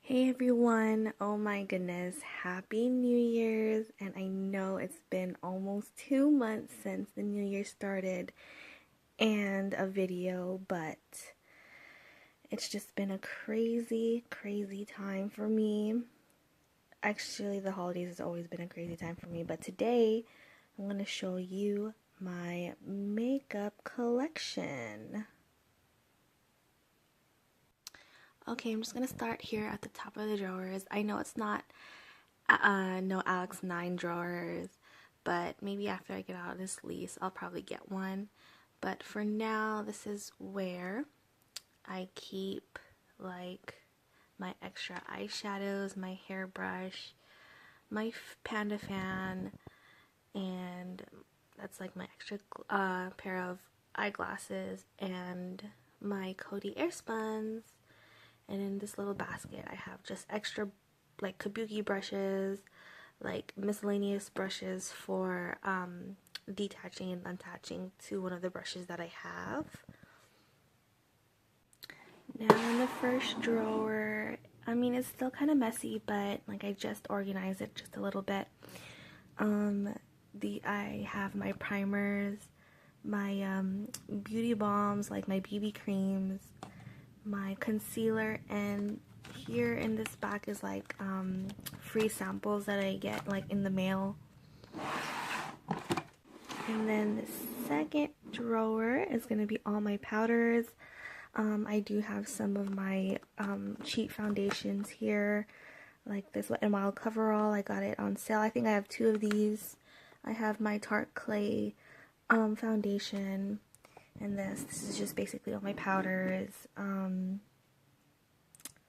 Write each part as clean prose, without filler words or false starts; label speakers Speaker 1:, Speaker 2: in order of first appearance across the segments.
Speaker 1: Hey everyone, oh my goodness, happy New Year's, and I know it's been almost 2 months since the New Year started and a video, but it's just been a crazy time for me. Actually, the holidays has always been a crazy time for me, but today I'm going to show you my makeup collection. Okay, I'm just going to start here at the top of the drawers. I know it's not no Alex 9 drawers, but maybe after I get out of this lease, I'll probably get one. But for now, this is where I keep like my extra eyeshadows, my hairbrush, my panda fan, and that's like my extra pair of eyeglasses and my Coty Airspuns. And in this little basket, I have just extra like kabuki brushes, like miscellaneous brushes for detaching and attaching to one of the brushes that I have. Now in the first drawer, I mean it's still kind of messy, but like I just organized it just a little bit. I have my primers, my beauty balms, like my BB creams, my concealer, and here in this back is like free samples that I get like in the mail. And then the second drawer is going to be all my powders. I do have some of my cheap foundations here, like this Wet n Wild Coverall. I got it on sale. I think I have two of these. I have my Tarte Clay foundation, and this is just basically all my powders.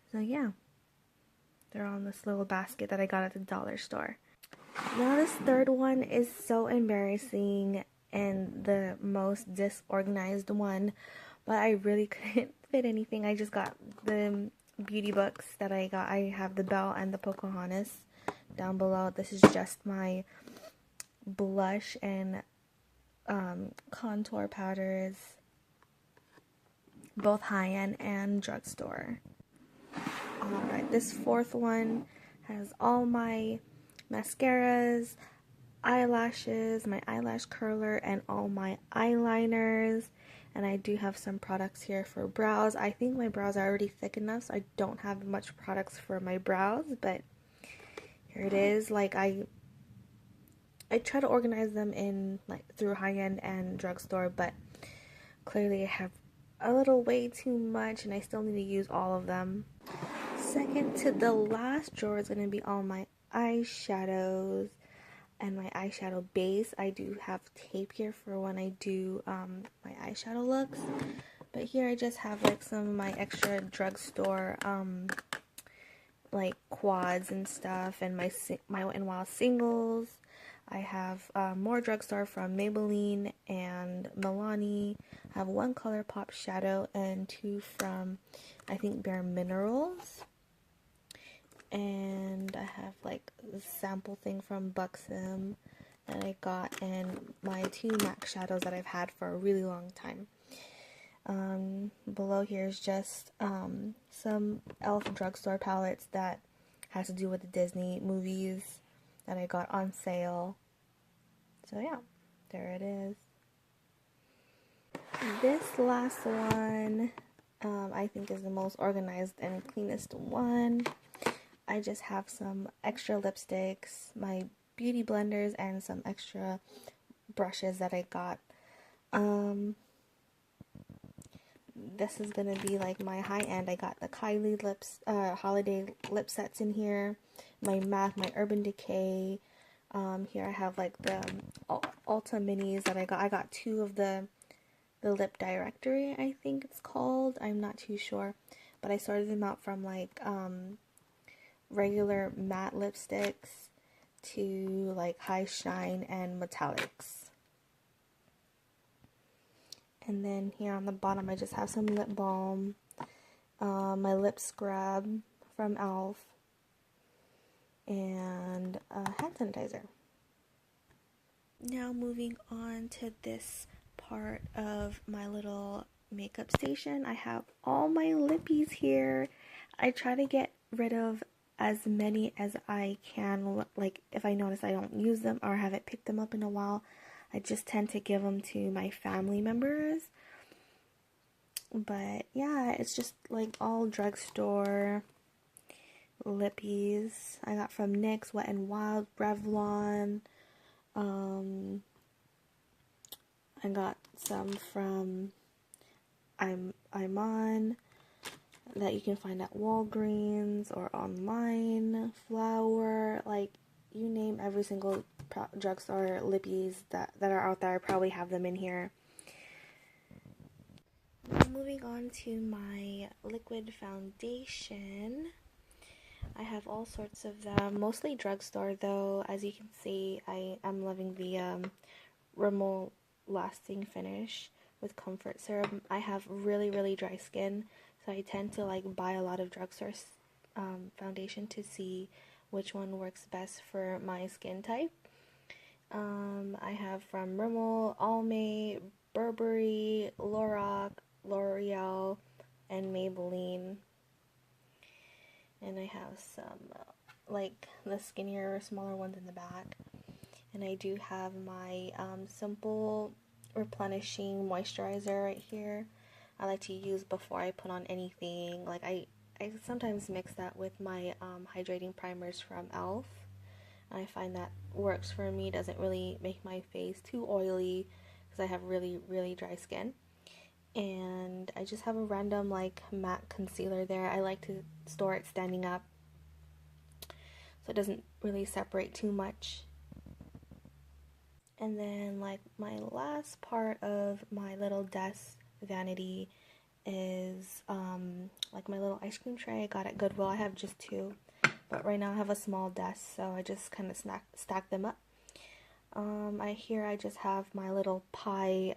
Speaker 1: So yeah, they're on this little basket that I got at the dollar store. Now this third one is so embarrassing and the most disorganized one, but I really couldn't fit anything. I just got the beauty books that I got. I have the Belle and the Pocahontas down below. This is just my blush and contour powders, both high-end and drugstore. Alright, this fourth one has all my mascaras, eyelashes, my eyelash curler, and all my eyeliners. And I do have some products here for brows. I think my brows are already thick enough, so I don't have much products for my brows, but here it is. Like I try to organize them in like through high-end and drugstore, but clearly I have a little way too much and I still need to use all of them. Second to the last drawer is going to be all my eyeshadows and my eyeshadow base. I do have tape here for when I do my eyeshadow looks, but here I just have like some of my extra drugstore like quads and stuff, and my Wet n Wild singles. I have more drugstore from Maybelline and Milani. I have one ColourPop shadow and two from, I think, Bare Minerals. And I have like a sample thing from Buxom that I got, and my two MAC shadows that I've had for a really long time. Below here is just some e.l.f. drugstore palettes that has to do with the Disney movies that I got on sale. So yeah, there it is. This last one I think is the most organized and cleanest one. I just have some extra lipsticks, my beauty blenders, and some extra brushes that I got. This is gonna be like my high end. I got the Kylie lips, holiday lip sets in here. My MAC, my Urban Decay. Here I have like the Ulta minis that I got. I got two of the lip directory, I think it's called. I'm not too sure, but I sorted them out from like regular matte lipsticks to like high shine and metallics. And then here on the bottom I just have some lip balm, my lip scrub from e.l.f. and hand sanitizer. Now moving on to this part of my little makeup station. I have all my lippies here. I try to get rid of as many as I can. Like, if I notice I don't use them or haven't picked them up in a while, I just tend to give them to my family members. But yeah, it's just like all drugstore lippies. I got from NYX, Wet n Wild, Revlon. I got some from I'm on that you can find at Walgreens or online, Flower, like you name every single drugstore lippies that are out there. I probably have them in here. Now moving on to my liquid foundation. I have all sorts of them, mostly drugstore though. As you can see, I am loving the Rimmel Lasting Finish with Comfort Serum. I have really dry skin, so I tend to like buy a lot of drugstore foundation to see which one works best for my skin type. I have from Rimmel, Almay, Burberry, Lorac, L'Oreal, and Maybelline. And I have some like the skinnier, smaller ones in the back. And I do have my simple replenishing moisturizer right here. I like to use before I put on anything. Like I sometimes mix that with my hydrating primers from e.l.f. I find that works for me. Doesn't really make my face too oily because I have really dry skin. And I just have a random like matte concealer there. I like to store it standing up so it doesn't really separate too much. And then like my last part of my little desk vanity is like my little ice cream tray I got at Goodwill. I have just two, but right now I have a small desk, so I just kind of stack them up. I just have my little pie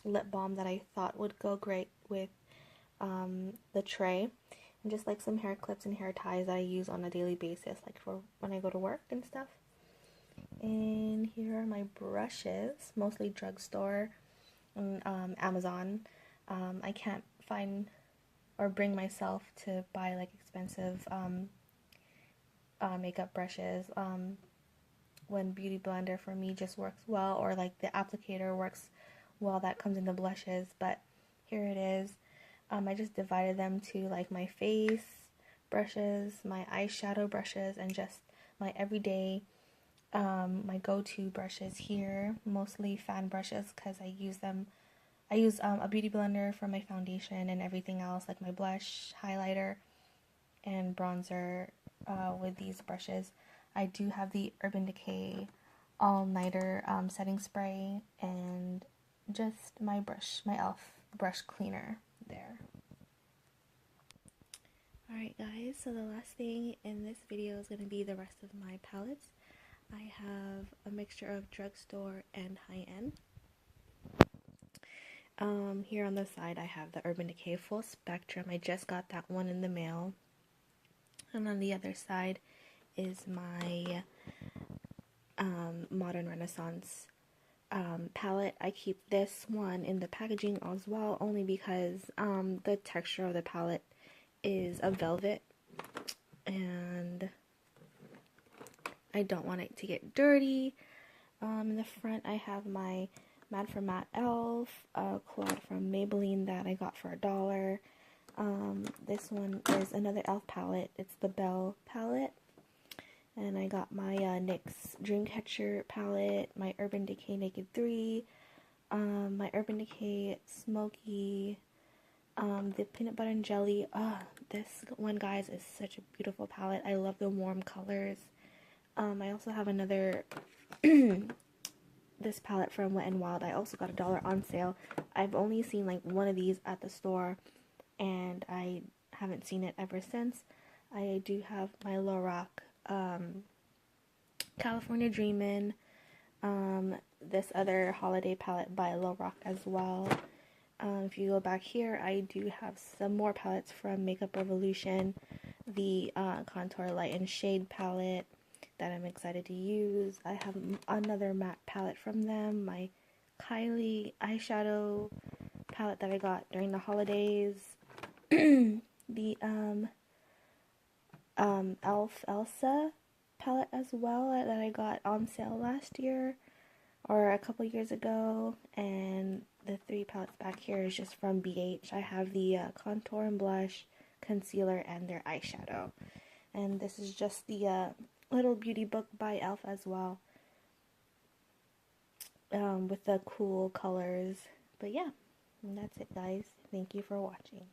Speaker 1: lip balm that I thought would go great with the tray, and just like some hair clips and hair ties that I use on a daily basis, like for when I go to work and stuff. And here are my brushes, mostly drugstore and Amazon. I can't find or bring myself to buy like expensive makeup brushes. When Beauty Blender for me just works well, or like the applicator works well that comes in the blushes. But here it is. I just divided them to like my face brushes, my eyeshadow brushes, and just my everyday my go-to brushes here, mostly fan brushes because I use a Beauty Blender for my foundation and everything else, like my blush, highlighter, and bronzer with these brushes. I do have the Urban Decay All-Nighter setting spray and just my brush, my e.l.f. brush cleaner there. Alright guys, so the last thing in this video is going to be the rest of my palettes. I have a mixture of drugstore and high-end. Here on the side I have the Urban Decay Full Spectrum. I just got that one in the mail. And on the other side is my Modern Renaissance palette. I keep this one in the packaging as well, only because the texture of the palette is a velvet, and I don't want it to get dirty. In the front I have my Matte for Matte e.l.f. Cloud from Maybelline that I got for $1. This one is another e.l.f. palette. It's the Belle palette. And I got my NYX Dreamcatcher palette, my Urban Decay Naked 3, my Urban Decay Smoky, the Peanut Butter and Jelly. This one, guys, is such a beautiful palette. I love the warm colors. I also have another, this palette from Wet n Wild. I also got $1 on sale. I've only seen like one of these at the store, and I haven't seen it ever since. I do have my Lorac California Dreamin', this other holiday palette by Lorac as well. If you go back here, I do have some more palettes from Makeup Revolution, the Contour Light and Shade palette that I'm excited to use. I have another matte palette from them, my Kylie eyeshadow palette that I got during the holidays, the Elf Elsa palette as well that I got on sale last year or a couple years ago. And the three palettes back here is just from BH. I have the contour and blush, concealer, and their eyeshadow. And this is just the little beauty book by Elf as well, with the cool colors. But yeah, and that's it, guys. Thank you for watching.